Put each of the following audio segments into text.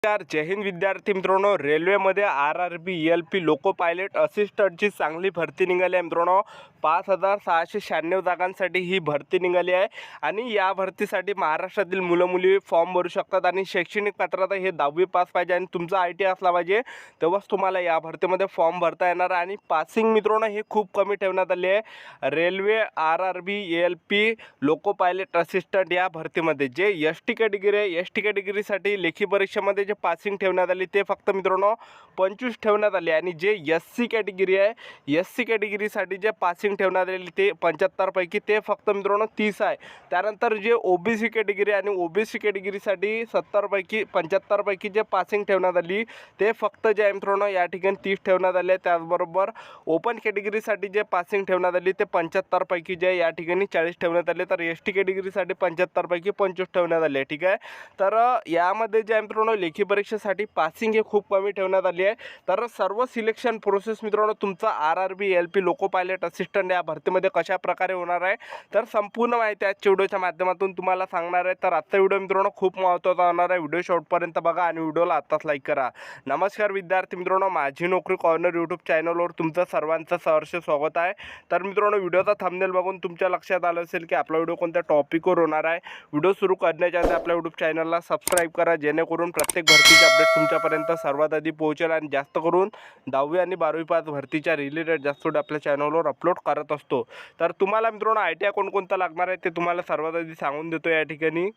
जय हिंद विद्यार्थी मित्रांनो, रेल्वेमध्ये RRB LP लोको पायलट असिस्टंटची चांगली भरती निघाली आहे मित्रांनो. 5696 जागांसाठी ही भरती निघाली आहे आणि या भरतीसाठी महाराष्ट्रातील मुलं मुली फॉर्म भरू शकतात आणि शैक्षणिक पात्रता हे 10वी पास पाहिजे आणि तुमचा ITI असला पाहिजे, तेव्हाच तुम्हाला या भरतीमध्ये फॉर्म भरता येणार. आणि पासिंग मित्रांनो हे खूप कमी ठेवण्यात आले आहे. Railway RRB LP loco pilot assistant या भरतीमध्ये जे ST कॅटेगरी आहे, ST कॅटेगरीसाठी लेखी परीक्षेमध्ये जे पासिंग ठेवण्यात आली ते फक्त मित्रांनो 25 ठेवण्यात आले आणि जे SC कॅटेगरी आहे, SC कॅटेगरीसाठी जे पासिंग ठेवण्यात आले ते 75 पैकी ते फक्त मित्रांनो 30 आहे. त्यानंतर जे OBC कॅटेगरी आणि OBC कॅटेगरीसाठी 70 पैकी 75 पैकी जे पासिंग ठेवण्यात आली ते फक्त जे आहे मित्रांनो या ठिकाणी 30 ठेवण्यात आले. त्याचबरोबर ओपन कॅटेगरीसाठी जे पासिंग ठेवण्यात आली ते 75 पैकी जे या ठिकाणी 40 ठेवण्यात आले. तर ST कॅटेगरीसाठी 75 पैकी 25 ठेवण्यात आले. ठीक आहे, तर यामध्ये जे आहे मित्रांनो लेखी परीक्षेसाठी पासिंग हे खूप कमी ठेवण्यात आली आहे. तर सर्व सिलेक्शन प्रोसेस मित्रांनो तुमचा RRB LP loco pilot assistant या भरतीमध्ये कशा प्रकारे होणार आहे, तर संपूर्ण माहिती आजच्या व्हिडिओच्या माध्यमातून तुम्हाला सांगणार आहे. तर आजचा व्हिडिओ मित्रांनो खूप महत्त्वाचा होणार आहे. व्हिडिओ शेवटपर्यंत बघा आणि व्हिडिओला आत्ताच लाईक करा. नमस्कार विद्यार्थी मित्रांनो, माझी नोकरी कॉर्नर यूट्यूब चॅनलवर तुमचं सर्वांचं सहर्ष स्वागत आहे. तर मित्रांनो, व्हिडिओचा थंबनेल बघून तुमच्या लक्षात आलं असेल की आपला व्हिडिओ कोणत्या टॉपिकवर होणार आहे. व्हिडिओ सुरू करण्याच्या आधी आपल्या यूट्यूब चॅनलला सबस्क्राईब करा, जेणेकरून प्रत्येक भरतीचे अपडेट तुमच्यापर्यंत सर्वात आधी पोहोचेल. आणि जास्त करून 10वी आणि 12वी पास भरतीच्या रिलेटेड जास्त आपल्या चॅनलवर अपलोड करत असतो. तर तुम्हाला मित्रांनो ITI कोणकोणता लागणार आहे ते तुम्हाला सर्वात आधी सांगून देतो या ठिकाणी.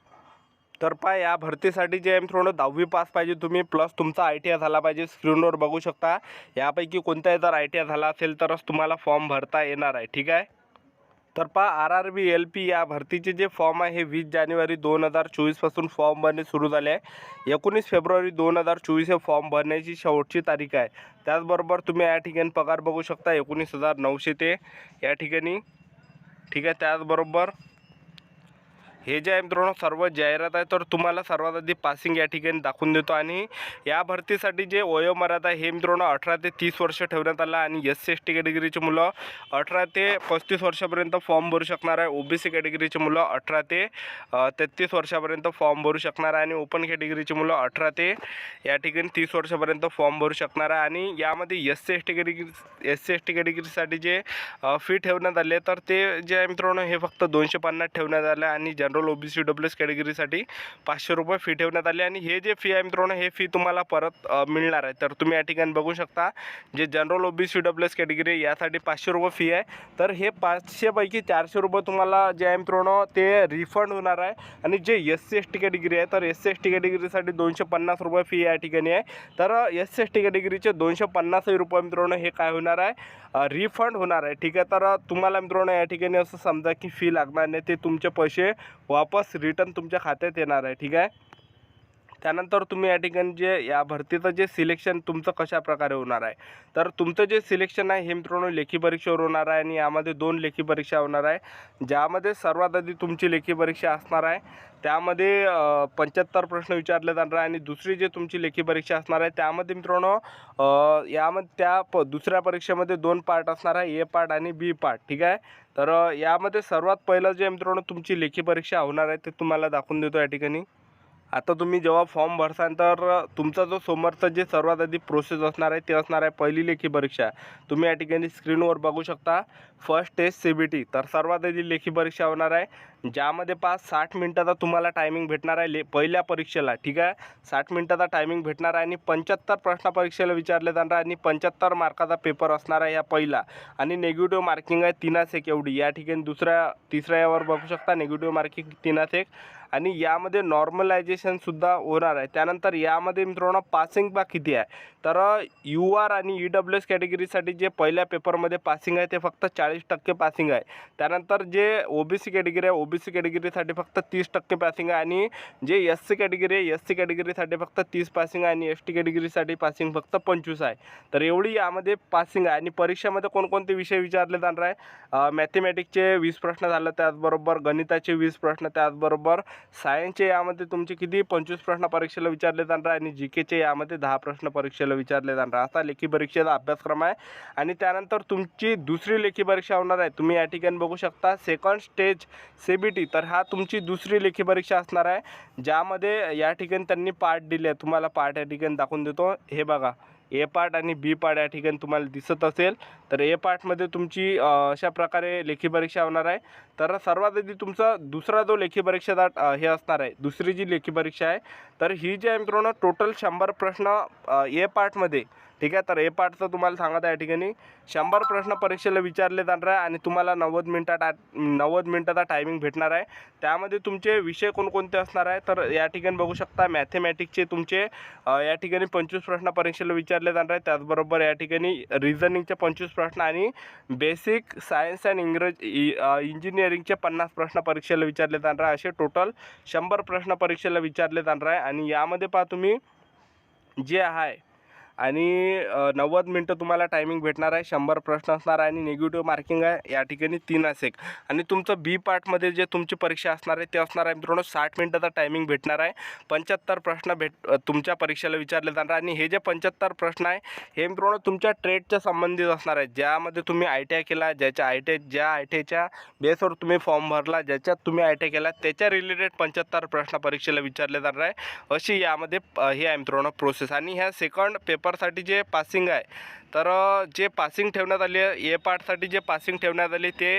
तर या भरतीसाठी जे आहे मित्रांनो 10वी पास पाहिजे तुम्ही, प्लस तुमचा ITI झाला पाहिजे. स्क्रीनवर बघू शकता यापैकी कोणताही जर ITI झाला असेल तरच तुम्हाला फॉर्म भरता येणार आहे. ठीक आहे, तर RRB LP या भरतीचे जे फॉर्म आहे हे 20 जानेवारी 2024 पासून फॉर्म भरणे सुरू झाले आहे. 19 फेब्रुवारी 2024 हे फॉर्म भरण्याची शेवटची तारीख आहे. त्याचबरोबर तुम्ही या ठिकाणी पगार बघू शकता 19,900 ते या ठिकाणी. ठीक आहे, त्याचबरोबर हे जे आहे मित्रांनो सर्व जाहिरात आहे. तर तुम्हाला सर्वात आधी पासिंग या ठिकाणी दाखवून देतो. आणि या भरतीसाठी जे वयोमर्यादा हे मित्रांनो 18 ते 30 वर्ष ठेवण्यात आलं आणि SC ST कॅटेगरीचे मुलं 18 ते 35 वर्षापर्यंत फॉर्म भरू शकणार आहे. OBC कॅटेगरीचे मुलं 18 ते 33 वर्षापर्यंत फॉर्म भरू शकणार आहे आणि ओपन कॅटेगरीचे मुलं 18 ते या ठिकाणी 30 वर्षापर्यंत फॉर्म भरू शकणार आहे. आणि यामध्ये SC ST कॅटेगरीसाठी जे फी ठेवण्यात आले तर ते जे आहे मित्रांनो हे फक्त 250 ठेवण्यात आले आणि जनरल OBC EWS कॅटेगरीसाठी 500 रुपये फी ठेवण्यात आली. आणि हे जे फी आहे मित्रांनो हे फी तुम्हाला परत मिळणार आहे. तर तुम्ही या ठिकाणी बघू शकता जे जनरल OBC EWS कॅटेगरी यासाठी 500 रुपये फी आहे. तर हे 500 पैकी 400 रुपये तुम्हाला जे आहे मित्रांनो ते रिफंड होणार आहे. आणि जे SC ST कॅटेगरी आहे तर SC ST कॅटेगरीसाठी 250 रुपये फी या ठिकाणी आहे. तर SC ST कॅटेगरीचे 250 रुपये मित्रांनो हे काय होणार आहे, रिफंड होणार आहे. ठीक आहे, तर तुम्हाला मित्रांनो या ठिकाणी असं समजा की फी लागणार नाही, ते तुमचे पैसे वापस रिटर्न तुमच्या खात्यात येणार आहे. ठीक आहे, त्यानंतर तुम्ही या ठिकाणी जे या भरतीचं जे सिलेक्शन तुमचं कशा प्रकारे होणार आहे, तर तुमचं जे सिलेक्शन आहे हे मित्रांनो लेखी परीक्षेवर होणार आहे. आणि यामध्ये 2 लेखी परीक्षा होणार आहे, ज्यामध्ये सर्वात आधी तुमची लेखी परीक्षा असणार आहे. त्यामध्ये 75 प्रश्न विचारले जाणार आहे. आणि दुसरी जे तुमची लेखी परीक्षा असणार आहे त्यामध्ये मित्रांनो यामध्ये दुसऱ्या परीक्षेमध्ये 2 पार्ट असणार आहे, A पार्ट आणि B पार्ट. ठीक आहे, तर यामध्ये सर्वात पहिलं जे मित्रांनो तुमची लेखी परीक्षा होणार आहे ते तुम्हाला दाखवून देतो या ठिकाणी. आता तुम्ही जेव्हा फॉर्म भरसाल तर तुमचा जो समोरचा जे सर्वात आधी प्रोसेस असणार आहे ते असणार आहे पहिली लेखी परीक्षा. तुम्ही या ठिकाणी स्क्रीनवर बघू शकता फर्स्ट टेस्ट CBT. तर सर्वात आधी लेखी परीक्षा होणार आहे, ज्यामध्ये 60 मिनिटाचा तुम्हाला टायमिंग भेटणार आहे पहिल्या परीक्षेला. ठीक आहे, 60 मिनिटाचा टायमिंग भेटणार आहे आणि 75 प्रश्न परीक्षेला विचारले जाणार आणि 75 मार्काचा पेपर असणार आहे या पहिला. आणि निगेटिव्ह मार्किंग आहे 3 एवढी. या ठिकाणी तिसऱ्या यावर बघू शकता निगेटिव्ह मार्किंग 3 आणि यामध्ये नॉर्मलायझेशनसुद्धा होणार आहे. त्यानंतर यामध्ये मित्रांनो पासिंग किती आहे, तर UR आणि EWS कॅटेगरीसाठी जे पहिल्या पेपरमध्ये पासिंग आहे ते फक्त 40% पासिंग आहे. त्यानंतर जे OBC कॅटेगरी आहे OBC कॅटेगरीसाठी फक्त 30% पासिंग आहे. आणि जे SC कॅटेगरी आहे SC कॅटेगरीसाठी फक्त 30 पासिंग आहे. आणि ST कॅटेगरीसाठी पासिंग फक्त 25 आहे. तर एवढी यामध्ये पासिंग आहे. आणि परीक्षेमध्ये कोणकोणते विषय विचारले जाणार आहे, मॅथमॅटिक्सचे 20 प्रश्न झालं, त्याचबरोबर गणिताचे 20 प्रश्न, त्याचबरोबर सायन्सचे यामध्ये तुमचे किती 25 प्रश्न परीक्षेला विचारले जाणार आहे आणि जी केचे यामध्ये 10 प्रश्न परीक्षेला विचारले जाणार आहे. असा लेखी परीक्षेचा अभ्यासक्रम आहे. आणि त्यानंतर तुमची दुसरी लेखी परीक्षा होणार आहे. तुम्ही या ठिकाणी बघू शकता सेकंड स्टेज CBT. तर हा तुमची दुसरी लेखी परीक्षा असणार आहे, ज्यामध्ये या ठिकाणी त्यांनी पार्ट दिले. तुम्हाला पार्ट या ठिकाणी दाखवून देतो. हे बघा, ए पार्ट आणि बी पार्ट या ठिकाणी तुम्हाला दिसत असेल. तर ए पार्टमध्ये तुमची अशा प्रकारे लेखी परीक्षा होणार आहे. तर सर्वात आधी तुमचा दुसरा जो लेखी परीक्षेचा हे असणार आहे, दुसरी जी लेखी परीक्षा आहे, तर ही जी आहे मित्रांनो टोटल 100 प्रश्न ए पार्टमध्ये, ठीक आहे. तर ए पार्टचं तुम्हाला सांगत आहे या ठिकाणी 100 प्रश्न परीक्षेला विचारले जाणार आहे आणि तुम्हाला 90 मिनिटाचा टायमिंग भेटणार आहे. त्यामध्ये तुमचे विषय कोणकोणते असणार आहे, तर या ठिकाणी बघू शकता मॅथेमॅटिक्सचे तुमचे या ठिकाणी 25 प्रश्न परीक्षेला विचारले जाणार आहे. त्याचबरोबर या ठिकाणी रिझनिंगचे 25 प्रश्न आणि बेसिक सायन्स अँड इंजिनिअरिंगचे 50 प्रश्न परीक्षेला विचारले जाणार आहे. असे टोटल 100 प्रश्न परीक्षेला विचारले जाणार आहे. आणि यामध्ये पहा तुम्ही जे आहे आणि 90 मिनटं तुम्हाला टायमिंग भेटणार आहे. 100 प्रश्न असणार आहे आणि निगेटिव्ह मार्किंग आहे या ठिकाणी 3 असेल. आणि तुमचं बी पार्टमध्ये जे तुमची परीक्षा असणार आहे ते असणार आहे मित्रांनो 60 मिनटाचा टायमिंग भेटणार आहे. 75 प्रश्न तुमच्या परीक्षेला विचारले जाणार. आणि हे जे 75 प्रश्न आहे हे मित्रांनो तुमच्या ट्रेडच्या संबंधित असणार आहे, ज्यामध्ये तुम्ही ITI केला, ज्या ITIच्या बेसवर तुम्ही फॉर्म भरला, ज्याच्यात तुम्ही ITI केला त्याच्या रिलेटेड 75 प्रश्न परीक्षेला विचारले जाणार आहे. अशी यामध्ये हे आहे मित्रांनो प्रोसेस. आणि ह्या सेकंड पेपरसाठी जे पासिंग आहे, तर जे पासिंग ठेवण्यात आली आहे ए पार्टसाठी जे पासिंग ठेवण्यात आली ते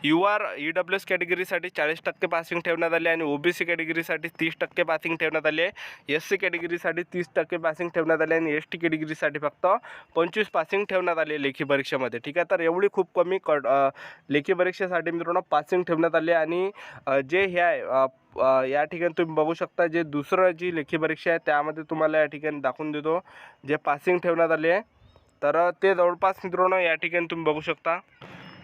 UR EWS कॅटेगरीसाठी 40% पासिंग ठेवण्यात आली आणि OBC कॅटेगरीसाठी 30% पासिंग ठेवण्यात आली आहे. SC कॅटेगरीसाठी 30% पासिंग ठेवण्यात आली आणि ST कॅटेगरीसाठी फक्त 25 पासिंग ठेवण्यात आले लेखी परीक्षेमध्ये, ठीक आहे. तर एवढी खूप कमी लेखी परीक्षेसाठी मित्रांनो पासिंग ठेवण्यात आली. आणि जे हे आहे या ठिकाणी तुम्ही बघू शकता, जे दुसरं जी लेखी परीक्षा आहे त्यामध्ये तुम्हाला या ठिकाणी दाखवून देतो जे पासिंग ठेवण्यात आले आहे. तर ते जवळपास मित्रांनो या ठिकाणी तुम्ही बघू शकता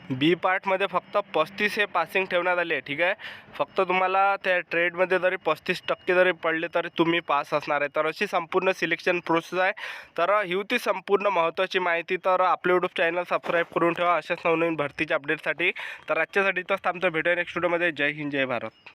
बी पार्टमध्ये फक्त 35 हे पासिंग ठेवण्यात आले, ठीक आहे. फक्त तुम्हाला त्या ट्रेडमध्ये जरी 35% जरी पडले तरी तुम्ही पास असणार आहे. तर अशी संपूर्ण सिलेक्शन प्रोसेस आहे. तर ही होती संपूर्ण महत्त्वाची माहिती. तर आपलं यूट्यूब चॅनल सबस्क्राईब करून ठेवा अशाच नवनवीन भरतीच्या अपडेटसाठी. तर आजच्यासाठी तर थांबतो, भेटूया नेक्स्ट व्हिडिओमध्ये. जय हिंद, जय भारत.